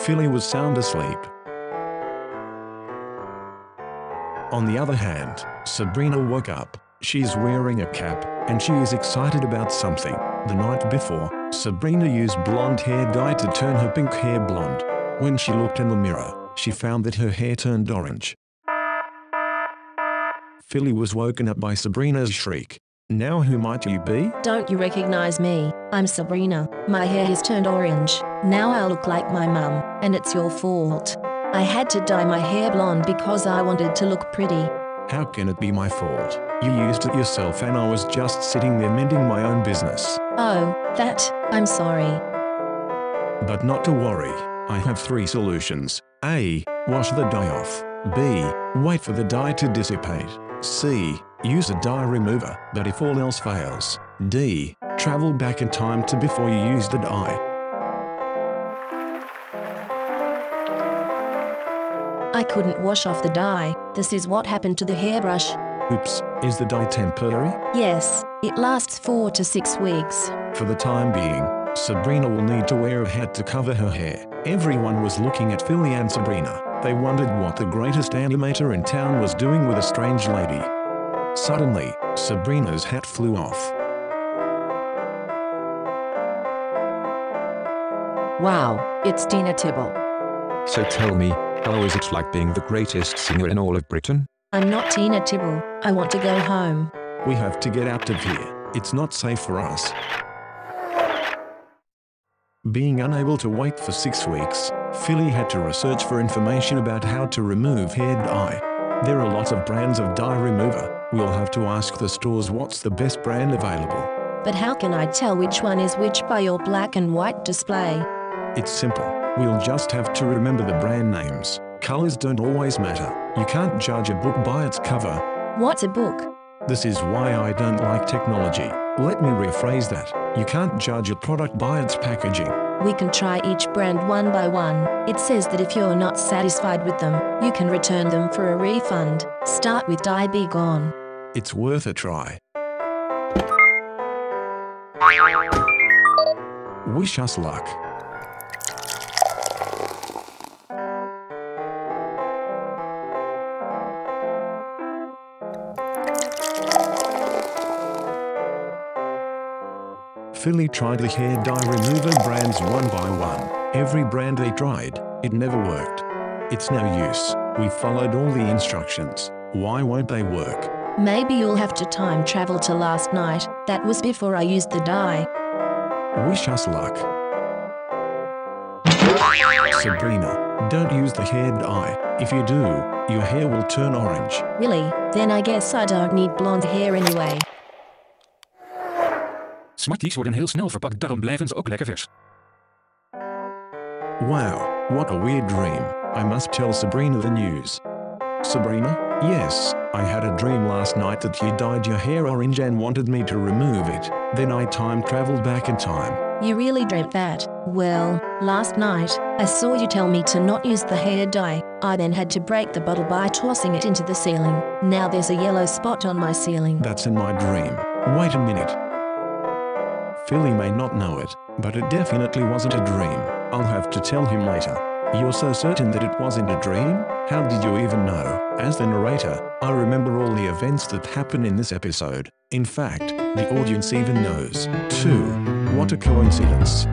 Philly was sound asleep. On the other hand, Sabrina woke up. She's wearing a cap, and she is excited about something. The night before, Sabrina used blonde hair dye to turn her pink hair blonde. When she looked in the mirror, she found that her hair turned orange. Philly was woken up by Sabrina's shriek. Now who might you be? Don't you recognize me? I'm Sabrina. My hair has turned orange. Now I look like my mum, and it's your fault. I had to dye my hair blonde because I wanted to look pretty. How can it be my fault? You used it yourself and I was just sitting there minding my own business. Oh, I'm sorry. But not to worry, I have 3 solutions. A. Wash the dye off. B. Wait for the dye to dissipate. C. Use a dye remover, but if all else fails. D. Travel back in time to before you use the dye. I couldn't wash off the dye. This is what happened to the hairbrush. Oops, is the dye temporary? Yes, it lasts 4 to 6 weeks. For the time being, Sabrina will need to wear a hat to cover her hair. Everyone was looking at Philly and Sabrina. They wondered what the greatest animator in town was doing with a strange lady. Suddenly, Sabrina's hat flew off. Wow, it's Tina Tibble. So tell me, how is it like being the greatest singer in all of Britain? I'm not Tina Tibble. I want to go home. We have to get out of here. It's not safe for us. Being unable to wait for 6 weeks, Philly had to research for information about how to remove hair dye. There are lots of brands of dye remover. We'll have to ask the stores what's the best brand available. But how can I tell which one is which by your black and white display? It's simple. We'll just have to remember the brand names. Colors don't always matter. You can't judge a book by its cover. What's a book? This is why I don't like technology. Let me rephrase that. You can't judge a product by its packaging. We can try each brand one by one. It says that if you're not satisfied with them, you can return them for a refund. Start with Dye Be Gone. It's worth a try. Wish us luck. Philly tried the hair dye remover brands one by one. Every brand they tried, it never worked. It's no use. We followed all the instructions. Why won't they work? Maybe you'll have to time travel to last night. That was before I used the dye. Wish us luck. Sabrina, don't use the hair dye. If you do, your hair will turn orange. Really? Then I guess I don't need blonde hair anyway. Smarties worden heel snel verpakt, daarom blijven ze ook lekker vers. Wow, what a weird dream. I must tell Sabrina the news. Sabrina? Yes, I had a dream last night that you dyed your hair orange and wanted me to remove it. Then I time traveled back in time. You really dreamt that? Well, last night, I saw you tell me to not use the hair dye. I then had to break the bottle by tossing it into the ceiling. Now there's a yellow spot on my ceiling. That's in my dream. Wait a minute. Philly may not know it, but it definitely wasn't a dream. I'll have to tell him later. You're so certain that it wasn't a dream? How did you even know? As the narrator, I remember all the events that happen in this episode. In fact, the audience even knows. 2. What a coincidence.